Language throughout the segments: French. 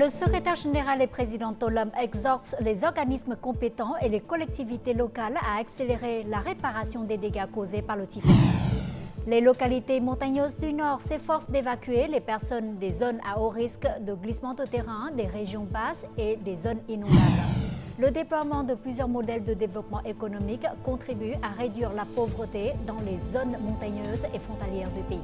Le secrétaire général et président Tolam exhorte les organismes compétents et les collectivités locales à accélérer la réparation des dégâts causés par le typhon. Les localités montagneuses du Nord s'efforcent d'évacuer les personnes des zones à haut risque de glissement de terrain, des régions basses et des zones inondables. Le déploiement de plusieurs modèles de développement économique contribue à réduire la pauvreté dans les zones montagneuses et frontalières du pays.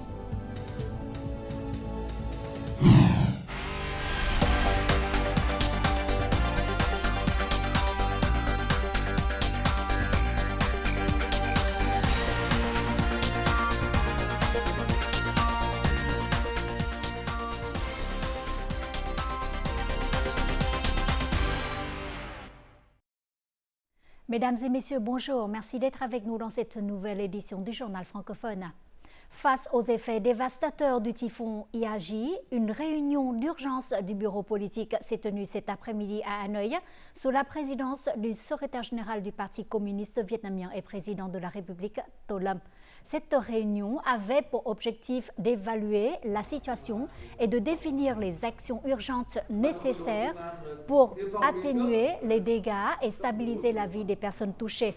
Mesdames et messieurs, bonjour. Merci d'être avec nous dans cette nouvelle édition du Journal francophone. Face aux effets dévastateurs du typhon Yagi, une réunion d'urgence du bureau politique s'est tenue cet après-midi à Hanoï sous la présidence du secrétaire général du Parti communiste vietnamien et président de la République, Tolam. Cette réunion avait pour objectif d'évaluer la situation et de définir les actions urgentes nécessaires pour atténuer les dégâts et stabiliser la vie des personnes touchées.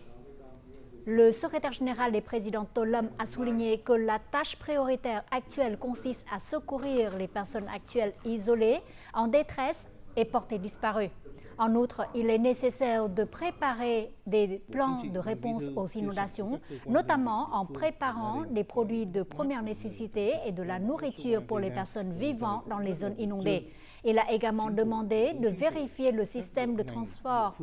Le secrétaire général et président Tolam a souligné que la tâche prioritaire actuelle consiste à secourir les personnes actuelles isolées, en détresse et portées disparues. En outre, il est nécessaire de préparer des plans de réponse aux inondations, notamment en préparant des produits de première nécessité et de la nourriture pour les personnes vivant dans les zones inondées. Il a également demandé de vérifier le système de transport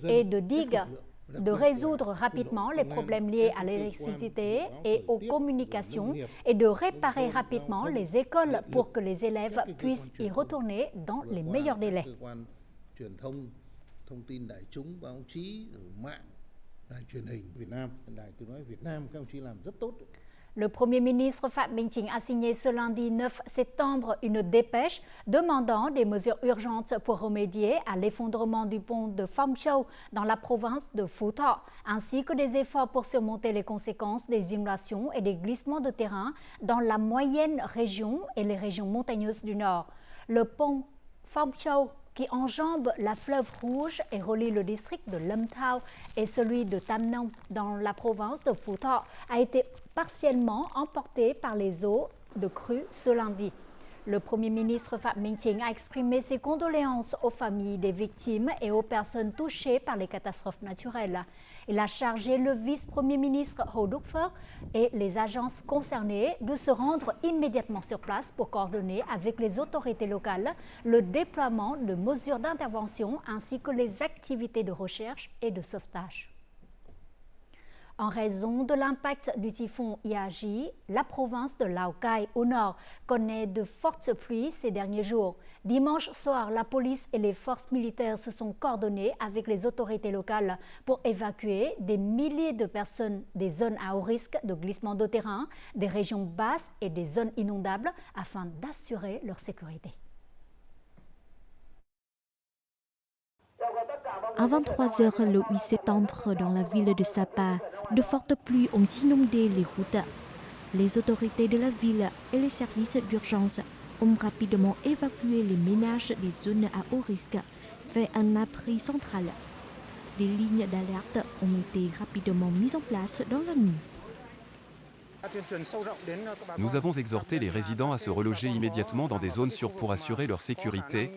et de digues, de résoudre rapidement les problèmes liés à l'électricité et aux communications et de réparer rapidement les écoles pour que les élèves puissent y retourner dans les meilleurs délais. Truyền thông, thông tin đại chúng, báo chí, mạng, đài truyền hình Việt Nam, đài tiếng nói Việt Nam, các ông chí làm rất tốt. Le Premier ministre Phạm Minh Chính a signé ce lundi 9 septembre une dépêche demandant des mesures urgentes pour remédier à l'effondrement du pont de Phong Châu dans la province de Phú Thọ, ainsi que des efforts pour surmonter les conséquences des inondations et des glissements de terrain dans la moyenne région et les régions montagneuses du Nord. Le pont Phong Châu qui enjambe la fleuve Rouge et relie le district de Lâm Thao et celui de Tam Nông dans la province de Phú Thọ, a été partiellement emporté par les eaux de crue ce lundi. Le Premier ministre Phạm Minh Chính a exprimé ses condoléances aux familles des victimes et aux personnes touchées par les catastrophes naturelles. Il a chargé le vice-premier ministre Hồ Đức Phước et les agences concernées de se rendre immédiatement sur place pour coordonner avec les autorités locales le déploiement de mesures d'intervention ainsi que les activités de recherche et de sauvetage. En raison de l'impact du typhon Yagi, la province de Lào Cai au nord connaît de fortes pluies ces derniers jours. Dimanche soir, la police et les forces militaires se sont coordonnées avec les autorités locales pour évacuer des milliers de personnes des zones à haut risque de glissement de terrain, des régions basses et des zones inondables afin d'assurer leur sécurité. À 23 h le 8 septembre, dans la ville de Sapa, de fortes pluies ont inondé les routes. Les autorités de la ville et les services d'urgence ont rapidement évacué les ménages des zones à haut risque vers un abri central. Des lignes d'alerte ont été rapidement mises en place dans la nuit. Nous avons exhorté les résidents à se reloger immédiatement dans des zones sûres pour assurer leur sécurité.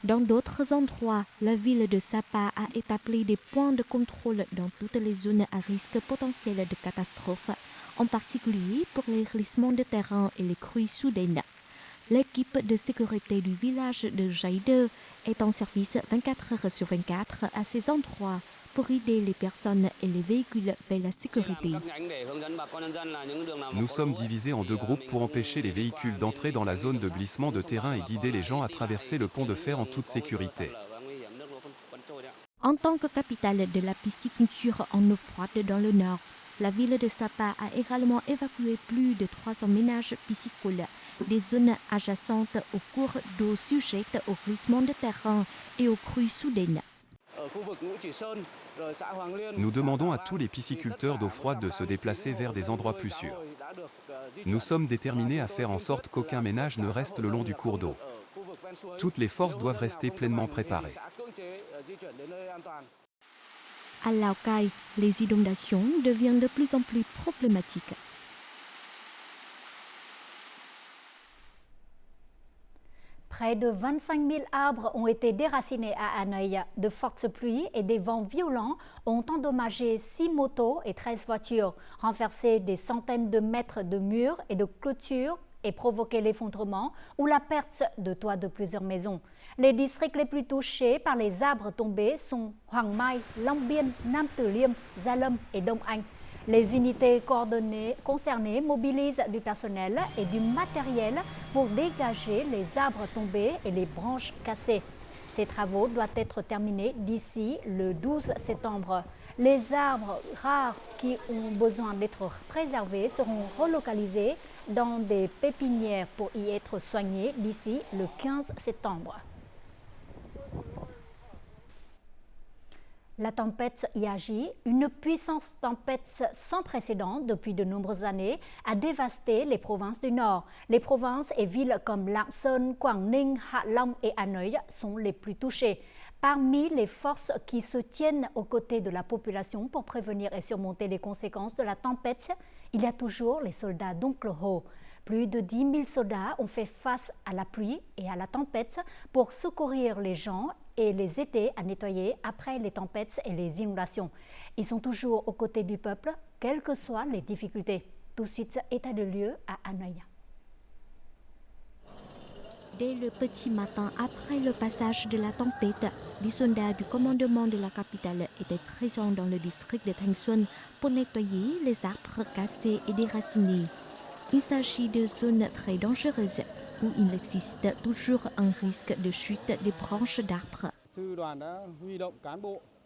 Dans d'autres endroits, la ville de Sapa a établi des points de contrôle dans toutes les zones à risque potentiel de catastrophe, en particulier pour les glissements de terrain et les crues soudaines. L'équipe de sécurité du village de Jaide est en service 24 h sur 24 à ces endroits pour aider les personnes et les véhicules vers la sécurité. Nous sommes divisés en deux groupes pour empêcher les véhicules d'entrer dans la zone de glissement de terrain et guider les gens à traverser le pont de fer en toute sécurité. En tant que capitale de la pisciculture en eau froide dans le nord, la ville de Sapa a également évacué plus de 300 ménages piscicoles des zones adjacentes aux cours d'eau sujettes au glissement de terrain et aux crues soudaines. Nous demandons à tous les pisciculteurs d'eau froide de se déplacer vers des endroits plus sûrs. Nous sommes déterminés à faire en sorte qu'aucun ménage ne reste le long du cours d'eau. Toutes les forces doivent rester pleinement préparées. À Lào Cai, les inondations deviennent de plus en plus problématiques. Près de 25 000 arbres ont été déracinés à Hanoï. De fortes pluies et des vents violents ont endommagé 6 motos et 13 voitures, renversé des centaines de mètres de murs et de clôtures et provoqué l'effondrement ou la perte de toits de plusieurs maisons. Les districts les plus touchés par les arbres tombés sont Hoàng Mai, Long Biên, Nam Từ Liêm, Gia Lâm et Đông Anh. Les unités concernées mobilisent du personnel et du matériel pour dégager les arbres tombés et les branches cassées. Ces travaux doivent être terminés d'ici le 12 septembre. Les arbres rares qui ont besoin d'être préservés seront relocalisés dans des pépinières pour y être soignés d'ici le 15 septembre. La tempête Yagi, une puissante tempête sans précédent depuis de nombreuses années, a dévasté les provinces du Nord. Les provinces et villes comme Lạng Sơn, Quảng Ninh, Hạ Long et Hanoï sont les plus touchées. Parmi les forces qui se tiennent aux côtés de la population pour prévenir et surmonter les conséquences de la tempête, il y a toujours les soldats d'Oncle Ho. Plus de 10 000 soldats ont fait face à la pluie et à la tempête pour secourir les gens et les aider à nettoyer après les tempêtes et les inondations. Ils sont toujours aux côtés du peuple, quelles que soient les difficultés. Tout de suite, état de lieu à Hanoï. Dès le petit matin, après le passage de la tempête, les soldats du commandement de la capitale étaient présents dans le district de Thanh Xuân pour nettoyer les arbres cassés et déracinés. Il s'agit de zones très dangereuses où il existe toujours un risque de chute des branches d'arbres.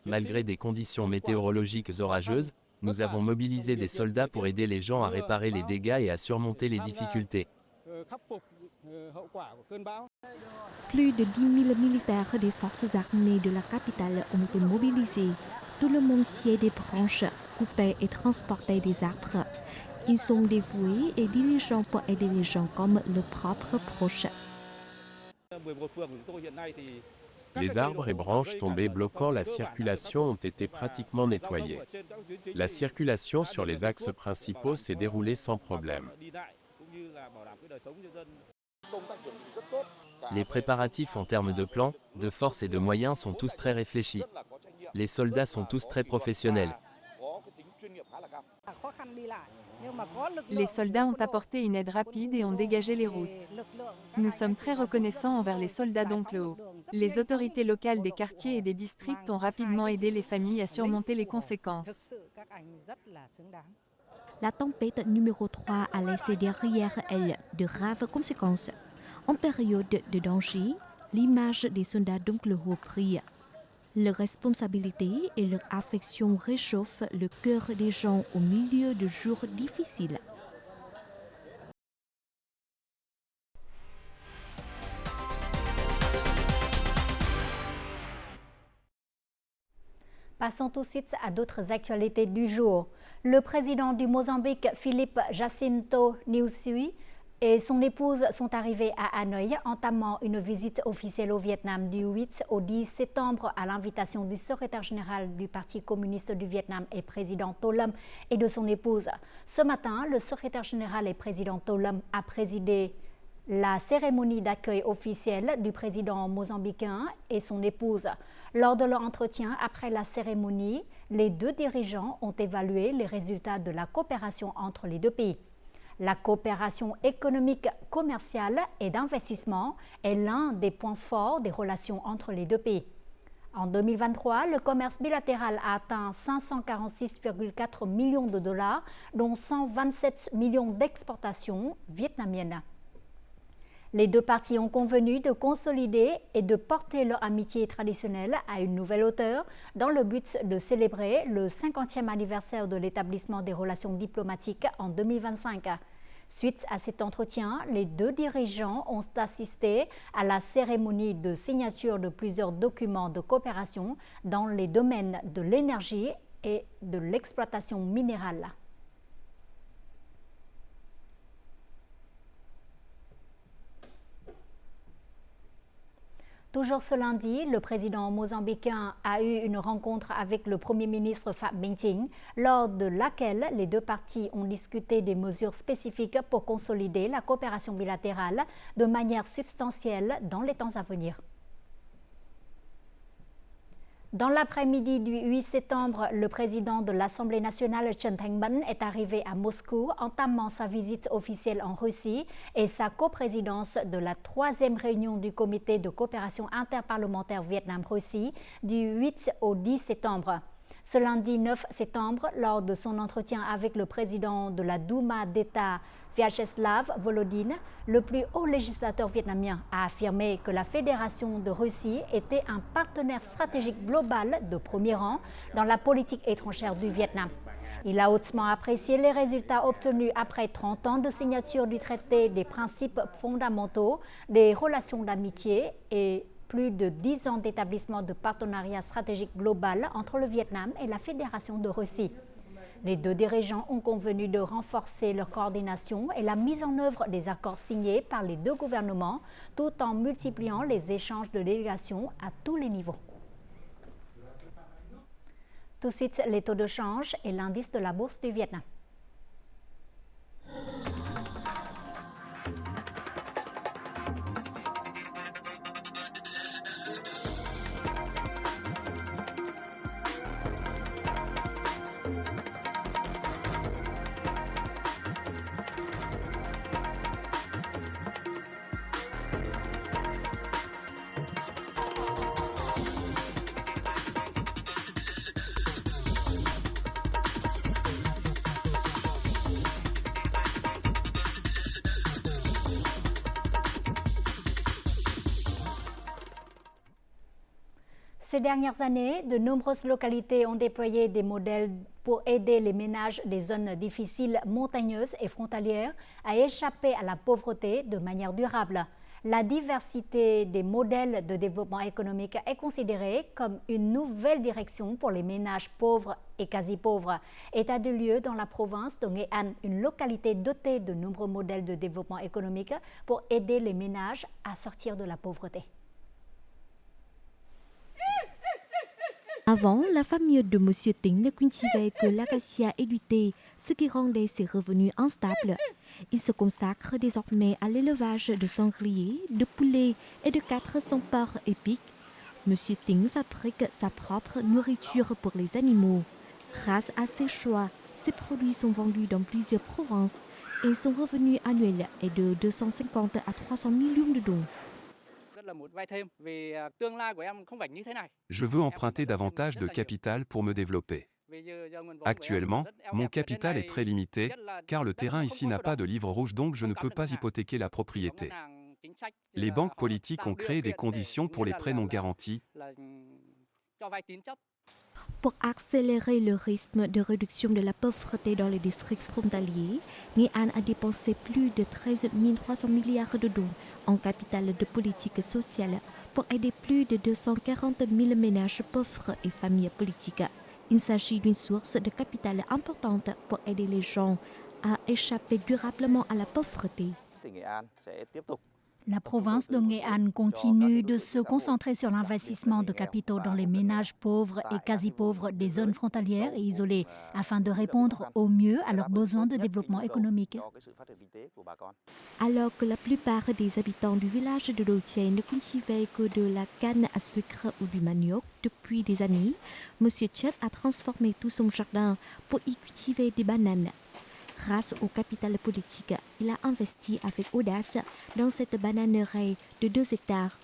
Malgré des conditions météorologiques orageuses, nous avons mobilisé des soldats pour aider les gens à réparer les dégâts et à surmonter les difficultés. Plus de 10 000 militaires des forces armées de la capitale ont été mobilisés. Tout le monde sciait des branches, coupait et transportait des arbres. Ils sont dévoués et diligents pour aider les gens comme leurs propres proches. Les arbres et branches tombés bloquant la circulation ont été pratiquement nettoyés. La circulation sur les axes principaux s'est déroulée sans problème. Les préparatifs en termes de plans, de force et de moyens sont tous très réfléchis. Les soldats sont tous très professionnels. Les soldats ont apporté une aide rapide et ont dégagé les routes. Nous sommes très reconnaissants envers les soldats d'Oncle Ho. Les autorités locales des quartiers et des districts ont rapidement aidé les familles à surmonter les conséquences. La tempête numéro 3 a laissé derrière elle de graves conséquences. En période de danger, l'image des soldats d'Oncle Ho brille. Leur responsabilité et leur affection réchauffent le cœur des gens au milieu de jours difficiles. Passons tout de suite à d'autres actualités du jour. Le président du Mozambique, Philippe Jacinto Nyusi, et son épouse sont arrivés à Hanoï, entamant une visite officielle au Vietnam du 8 au 10 septembre à l'invitation du secrétaire général du Parti communiste du Vietnam et président Tô Lâm et de son épouse. Ce matin, le secrétaire général et président Tô Lâm a présidé la cérémonie d'accueil officielle du président mozambicain et son épouse. Lors de leur entretien après la cérémonie, les deux dirigeants ont évalué les résultats de la coopération entre les deux pays. La coopération économique, commerciale et d'investissement est l'un des points forts des relations entre les deux pays. En 2023, le commerce bilatéral a atteint 546,4 millions de dollars, dont 127 millions d'exportations vietnamiennes. Les deux parties ont convenu de consolider et de porter leur amitié traditionnelle à une nouvelle hauteur dans le but de célébrer le 50e anniversaire de l'établissement des relations diplomatiques en 2025. Suite à cet entretien, les deux dirigeants ont assisté à la cérémonie de signature de plusieurs documents de coopération dans les domaines de l'énergie et de l'exploitation minérale. Toujours ce lundi, le président mozambicain a eu une rencontre avec le Premier ministre Phạm Minh Chính, lors de laquelle les deux parties ont discuté des mesures spécifiques pour consolider la coopération bilatérale de manière substantielle dans les temps à venir. Dans l'après-midi du 8 septembre, le président de l'Assemblée nationale, Trần Thanh Mẫn, est arrivé à Moscou, entamant sa visite officielle en Russie et sa coprésidence de la 3e réunion du comité de coopération interparlementaire Vietnam-Russie du 8 au 10 septembre. Ce lundi 9 septembre, lors de son entretien avec le président de la Douma d'État, Vyacheslav Volodine, le plus haut législateur vietnamien a affirmé que la Fédération de Russie était un partenaire stratégique global de premier rang dans la politique étrangère du Vietnam. Il a hautement apprécié les résultats obtenus après 30 ans de signature du traité des principes fondamentaux des relations d'amitié et plus de 10 ans d'établissement de partenariat stratégique global entre le Vietnam et la Fédération de Russie. Les deux dirigeants ont convenu de renforcer leur coordination et la mise en œuvre des accords signés par les deux gouvernements, tout en multipliant les échanges de délégations à tous les niveaux. Tout de suite, les taux de change et l'indice de la bourse du Vietnam. Ces dernières années, de nombreuses localités ont déployé des modèles pour aider les ménages des zones difficiles, montagneuses et frontalières à échapper à la pauvreté de manière durable. La diversité des modèles de développement économique est considérée comme une nouvelle direction pour les ménages pauvres et quasi-pauvres. État de lieu dans la province de Nghệ An, une localité dotée de nombreux modèles de développement économique pour aider les ménages à sortir de la pauvreté. Avant, la famille de M. Tính ne cultivait que l'acacia et du thé, ce qui rendait ses revenus instables. Il se consacre désormais à l'élevage de sangliers, de poulets et de 400 porcs épiques. M. Tính fabrique sa propre nourriture pour les animaux. Grâce à ses choix, ses produits sont vendus dans plusieurs provinces et son revenu annuel est de 250 à 300 millions de dong. Je veux emprunter davantage de capital pour me développer. Actuellement, mon capital est très limité, car le terrain ici n'a pas de livre rouge, donc je ne peux pas hypothéquer la propriété. Les banques politiques ont créé des conditions pour les prêts non garantis. Pour accélérer le rythme de réduction de la pauvreté dans les districts frontaliers, Nghệ An a dépensé plus de 13 300 milliards de dong en capital de politique sociale pour aider plus de 240 000 ménages pauvres et familles politiques. Il s'agit d'une source de capital importante pour aider les gens à échapper durablement à la pauvreté. La province de Nghệ An continue de se concentrer sur l'investissement de capitaux dans les ménages pauvres et quasi-pauvres des zones frontalières et isolées, afin de répondre au mieux à leurs besoins de développement économique. Alors que la plupart des habitants du village de Đô Chê ne cultivaient que de la canne à sucre ou du manioc depuis des années, M. Chet a transformé tout son jardin pour y cultiver des bananes. Grâce au capital politique, il a investi avec audace dans cette bananeraie de 2 hectares.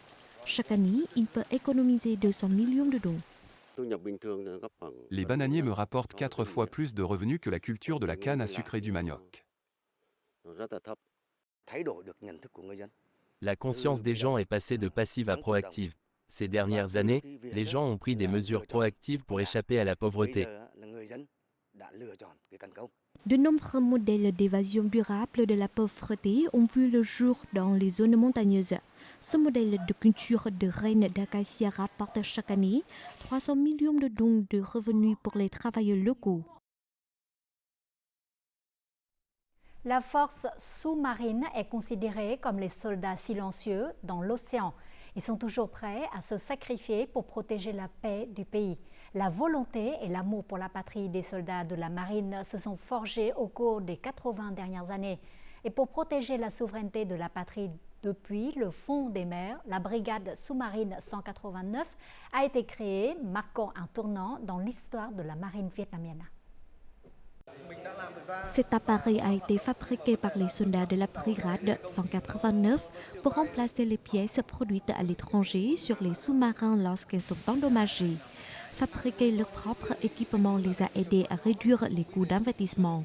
Chaque année, il peut économiser 200 millions de dong. Les bananiers me rapportent 4 fois plus de revenus que la culture de la canne à sucre et du manioc. La conscience des gens est passée de passive à proactive. Ces dernières années, les gens ont pris des mesures proactives pour échapper à la pauvreté. De nombreux modèles d'évasion durable de la pauvreté ont vu le jour dans les zones montagneuses. Ce modèle de culture de reine d'acacia rapporte chaque année 300 millions de dong de revenus pour les travailleurs locaux. La force sous-marine est considérée comme les soldats silencieux dans l'océan. Ils sont toujours prêts à se sacrifier pour protéger la paix du pays. La volonté et l'amour pour la patrie des soldats de la marine se sont forgés au cours des 80 dernières années. Et pour protéger la souveraineté de la patrie depuis le fond des mers, la brigade sous-marine 189 a été créée, marquant un tournant dans l'histoire de la marine vietnamienne. Cet appareil a été fabriqué par les soldats de la brigade 189 pour remplacer les pièces produites à l'étranger sur les sous-marins lorsqu'ils sont endommagés. Fabriquer leur propre équipement les a aidés à réduire les coûts d'investissement.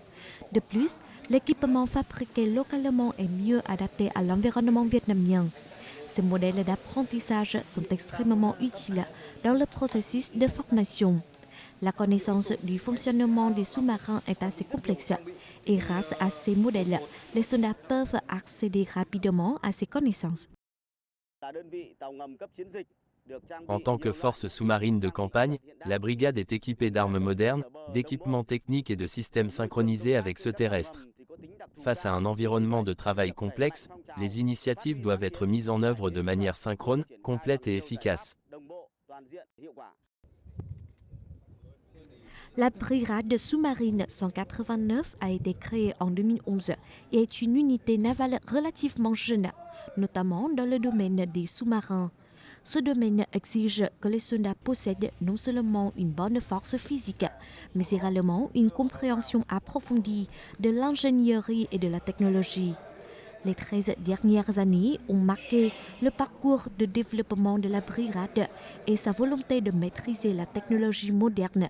De plus, l'équipement fabriqué localement est mieux adapté à l'environnement vietnamien. Ces modèles d'apprentissage sont extrêmement utiles dans le processus de formation. La connaissance du fonctionnement des sous-marins est assez complexe et grâce à ces modèles, les soldats peuvent accéder rapidement à ces connaissances. En tant que force sous-marine de campagne, la brigade est équipée d'armes modernes, d'équipements techniques et de systèmes synchronisés avec ceux terrestres. Face à un environnement de travail complexe, les initiatives doivent être mises en œuvre de manière synchrone, complète et efficace. La brigade sous-marine 189 a été créée en 2011 et est une unité navale relativement jeune, notamment dans le domaine des sous-marins. Ce domaine exige que les soldats possèdent non seulement une bonne force physique, mais également une compréhension approfondie de l'ingénierie et de la technologie. Les 13 dernières années ont marqué le parcours de développement de la brigade et sa volonté de maîtriser la technologie moderne.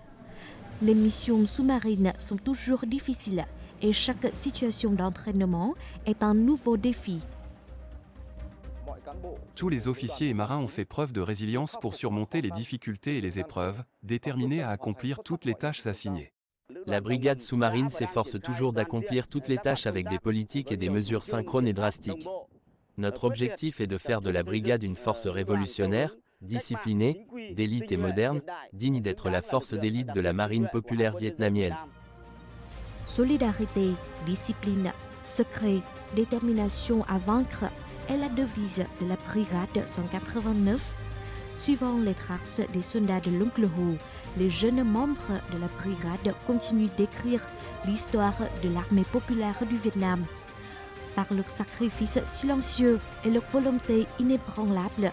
Les missions sous-marines sont toujours difficiles et chaque situation d'entraînement est un nouveau défi. Tous les officiers et marins ont fait preuve de résilience pour surmonter les difficultés et les épreuves, déterminés à accomplir toutes les tâches assignées. La brigade sous-marine s'efforce toujours d'accomplir toutes les tâches avec des politiques et des mesures synchrones et drastiques. Notre objectif est de faire de la brigade une force révolutionnaire, disciplinée, d'élite et moderne, digne d'être la force d'élite de la marine populaire vietnamienne. Solidarité, discipline, secret, détermination à vaincre est la devise de la brigade 189. Suivant les traces des soldats de l'Oncle Ho, les jeunes membres de la brigade continuent d'écrire l'histoire de l'armée populaire du Vietnam. Par leur sacrifice silencieux et leur volonté inébranlable,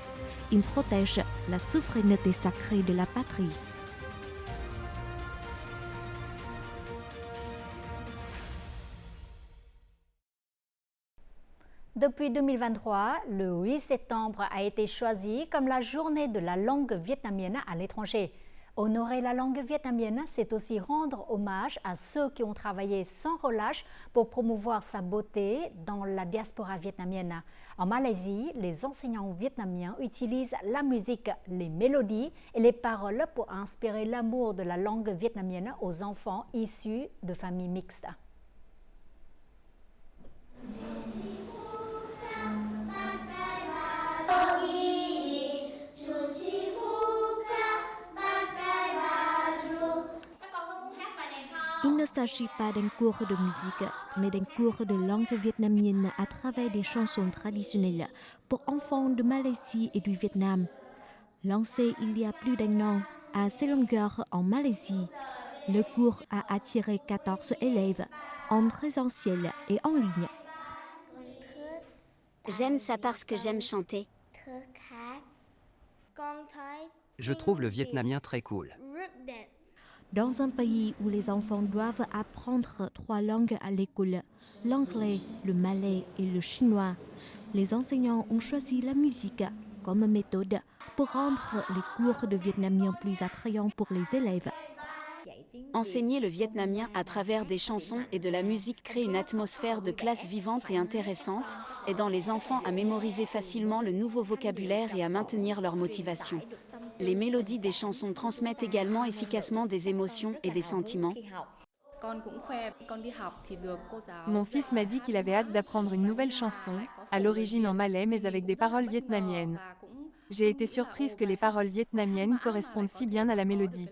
ils protègent la souveraineté sacrée de la patrie. Depuis 2023, le 8 septembre a été choisi comme la journée de la langue vietnamienne à l'étranger. Honorer la langue vietnamienne, c'est aussi rendre hommage à ceux qui ont travaillé sans relâche pour promouvoir sa beauté dans la diaspora vietnamienne. En Malaisie, les enseignants vietnamiens utilisent la musique, les mélodies et les paroles pour inspirer l'amour de la langue vietnamienne aux enfants issus de familles mixtes. Il ne s'agit pas d'un cours de musique, mais d'un cours de langue vietnamienne à travers des chansons traditionnelles pour enfants de Malaisie et du Vietnam. Lancé il y a plus d'un an à Selangor en Malaisie, le cours a attiré 14 élèves en présentiel et en ligne. J'aime ça parce que j'aime chanter. Je trouve le vietnamien très cool. Dans un pays où les enfants doivent apprendre 3 langues à l'école, l'anglais, le malais et le chinois, les enseignants ont choisi la musique comme méthode pour rendre les cours de vietnamien plus attrayants pour les élèves. Enseigner le vietnamien à travers des chansons et de la musique crée une atmosphère de classe vivante et intéressante, aidant les enfants à mémoriser facilement le nouveau vocabulaire et à maintenir leur motivation. Les mélodies des chansons transmettent également efficacement des émotions et des sentiments. Mon fils m'a dit qu'il avait hâte d'apprendre une nouvelle chanson, à l'origine en malais mais avec des paroles vietnamiennes. J'ai été surprise que les paroles vietnamiennes correspondent si bien à la mélodie.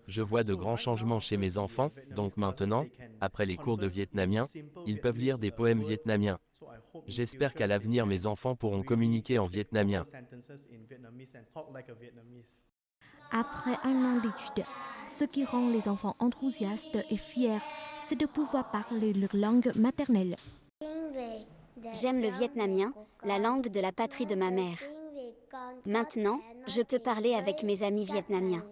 Je vois de grands changements chez mes enfants, donc maintenant, après les cours de vietnamien, ils peuvent lire des poèmes vietnamiens. J'espère qu'à l'avenir mes enfants pourront communiquer en vietnamien. Après un an d'études, ce qui rend les enfants enthousiastes et fiers, c'est de pouvoir parler leur langue maternelle. J'aime le vietnamien, la langue de la patrie de ma mère. Maintenant, je peux parler avec mes amis vietnamiens.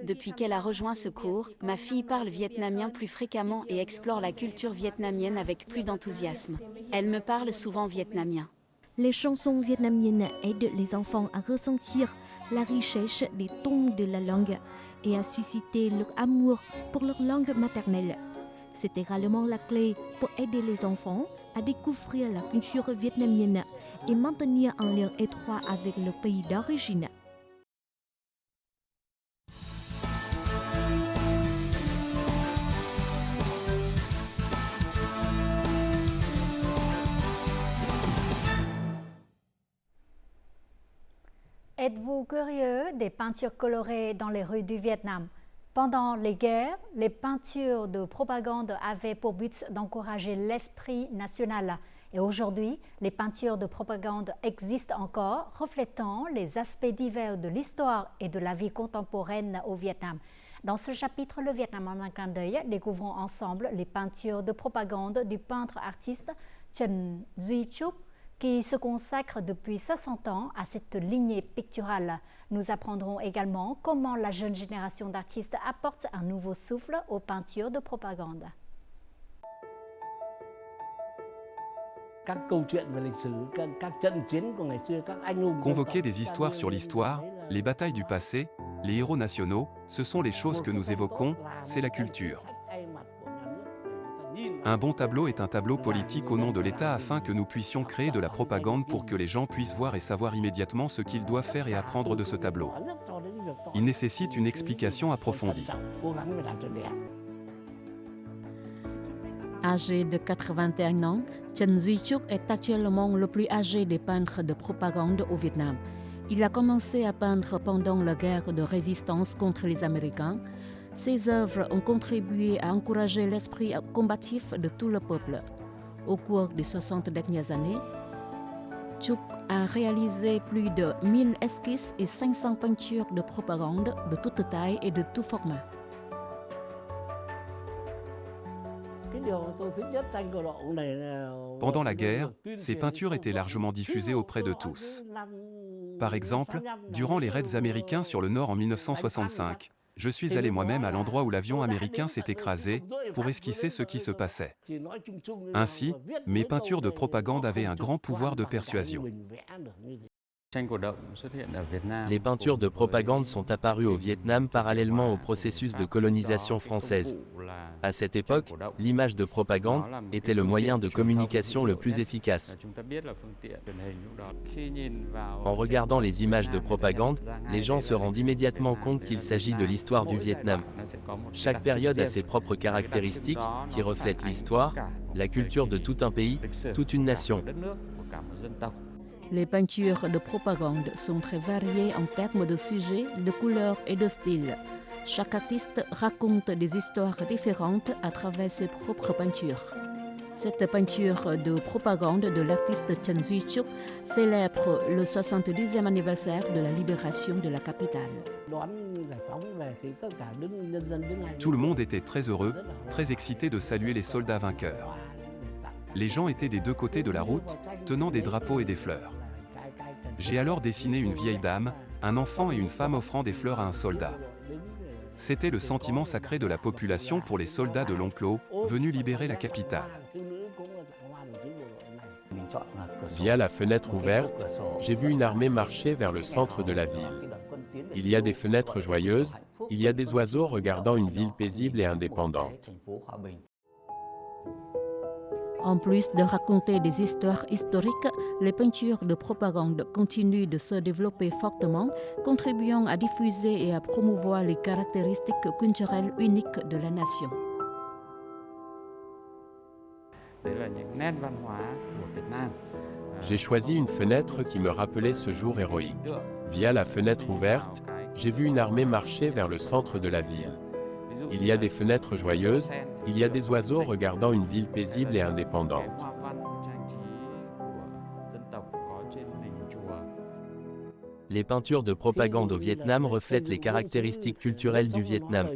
Depuis qu'elle a rejoint ce cours, ma fille parle vietnamien plus fréquemment et explore la culture vietnamienne avec plus d'enthousiasme. Elle me parle souvent vietnamien. Les chansons vietnamiennes aident les enfants à ressentir la richesse des tons de la langue et à susciter leur amour pour leur langue maternelle. C'est également la clé pour aider les enfants à découvrir la culture vietnamienne et maintenir un lien étroit avec leur pays d'origine. Êtes-vous curieux des peintures colorées dans les rues du Vietnam? Pendant les guerres, les peintures de propagande avaient pour but d'encourager l'esprit national. Et aujourd'hui, les peintures de propagande existent encore, reflétant les aspects divers de l'histoire et de la vie contemporaine au Vietnam. Dans ce chapitre, le Vietnam en un clin d'œil, découvrons ensemble les peintures de propagande du peintre-artiste Trần Duy Trúc, qui se consacre depuis 60 ans à cette lignée picturale. Nous apprendrons également comment la jeune génération d'artistes apporte un nouveau souffle aux peintures de propagande. Convoquer des histoires sur l'histoire, les batailles du passé, les héros nationaux, ce sont les choses que nous évoquons, c'est la culture. Un bon tableau est un tableau politique au nom de l'État afin que nous puissions créer de la propagande pour que les gens puissent voir et savoir immédiatement ce qu'ils doivent faire et apprendre de ce tableau. Il nécessite une explication approfondie. Âgé de 81 ans, Trần Duy Trúc est actuellement le plus âgé des peintres de propagande au Vietnam. Il a commencé à peindre pendant la guerre de résistance contre les Américains. Ses œuvres ont contribué à encourager l'esprit combatif de tout le peuple. Au cours des 60 dernières années, Trúc a réalisé plus de 1000 esquisses et 500 peintures de propagande de toute taille et de tout format. Pendant la guerre, ces peintures étaient largement diffusées auprès de tous. Par exemple, durant les raids américains sur le Nord en 1965, je suis allé moi-même à l'endroit où l'avion américain s'est écrasé pour esquisser ce qui se passait. Ainsi, mes peintures de propagande avaient un grand pouvoir de persuasion. Les peintures de propagande sont apparues au Vietnam parallèlement au processus de colonisation française. À cette époque, l'image de propagande était le moyen de communication le plus efficace. En regardant les images de propagande, les gens se rendent immédiatement compte qu'il s'agit de l'histoire du Vietnam. Chaque période a ses propres caractéristiques qui reflètent l'histoire, la culture de tout un pays, toute une nation. Les peintures de propagande sont très variées en termes de sujets, de couleurs et de style. Chaque artiste raconte des histoires différentes à travers ses propres peintures. Cette peinture de propagande de l'artiste Trần Duy Trúc célèbre le 70e anniversaire de la libération de la capitale. Tout le monde était très heureux, très excité de saluer les soldats vainqueurs. Les gens étaient des deux côtés de la route, tenant des drapeaux et des fleurs. J'ai alors dessiné une vieille dame, un enfant et une femme offrant des fleurs à un soldat. C'était le sentiment sacré de la population pour les soldats de l'Enclos, venus libérer la capitale. Via la fenêtre ouverte, j'ai vu une armée marcher vers le centre de la ville. Il y a des fenêtres joyeuses, il y a des oiseaux regardant une ville paisible et indépendante. En plus de raconter des histoires historiques, les peintures de propagande continuent de se développer fortement, contribuant à diffuser et à promouvoir les caractéristiques culturelles uniques de la nation. J'ai choisi une fenêtre qui me rappelait ce jour héroïque. Via la fenêtre ouverte, J'ai vu une armée marcher vers le centre de la ville. Il y a des fenêtres joyeuses, il y a des oiseaux regardant une ville paisible et indépendante. Les peintures de propagande au Vietnam reflètent les caractéristiques culturelles du Vietnam.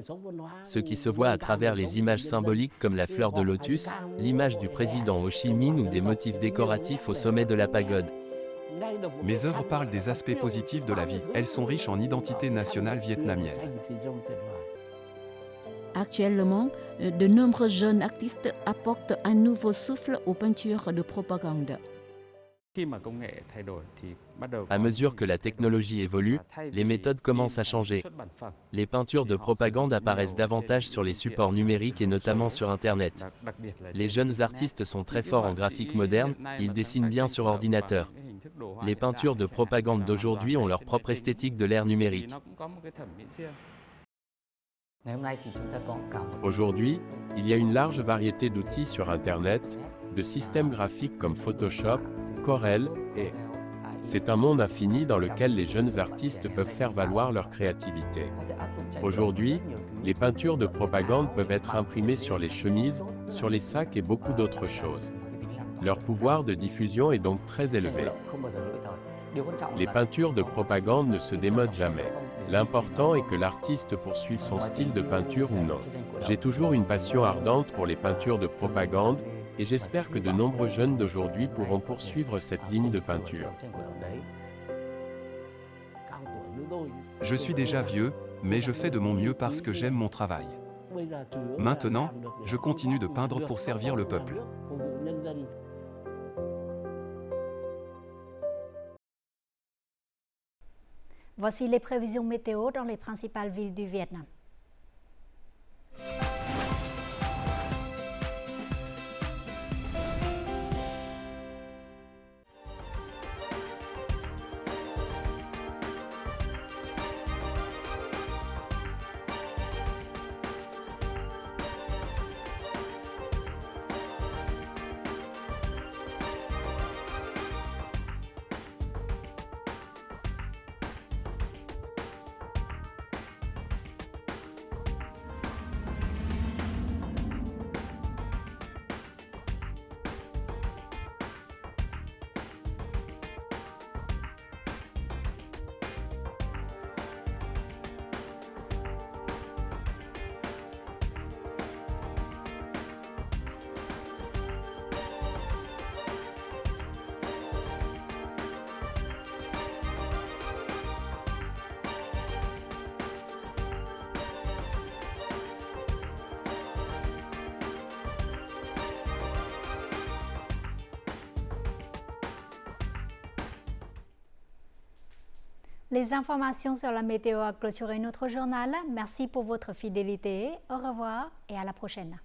Ce qui se voit à travers les images symboliques comme la fleur de lotus, l'image du président Ho Chi Minh ou des motifs décoratifs au sommet de la pagode. Mes œuvres parlent des aspects positifs de la vie. Elles sont riches en identité nationale vietnamienne. Actuellement, de nombreux jeunes artistes apportent un nouveau souffle aux peintures de propagande. À mesure que la technologie évolue, les méthodes commencent à changer. Les peintures de propagande apparaissent davantage sur les supports numériques et notamment sur Internet. Les jeunes artistes sont très forts en graphique moderne, ils dessinent bien sur ordinateur. Les peintures de propagande d'aujourd'hui ont leur propre esthétique de l'ère numérique. Aujourd'hui, il y a une large variété d'outils sur Internet, de systèmes graphiques comme Photoshop, Corel et... C'est un monde infini dans lequel les jeunes artistes peuvent faire valoir leur créativité. Aujourd'hui, les peintures de propagande peuvent être imprimées sur les chemises, sur les sacs et beaucoup d'autres choses. Leur pouvoir de diffusion est donc très élevé. Les peintures de propagande ne se démodent jamais. L'important est que l'artiste poursuive son style de peinture ou non. J'ai toujours une passion ardente pour les peintures de propagande et j'espère que de nombreux jeunes d'aujourd'hui pourront poursuivre cette ligne de peinture. Je suis déjà vieux, mais je fais de mon mieux parce que j'aime mon travail. Maintenant, je continue de peindre pour servir le peuple. Voici les prévisions météo dans les principales villes du Vietnam. Les informations sur la météo a clôturé notre journal. Merci pour votre fidélité. Au revoir et à la prochaine.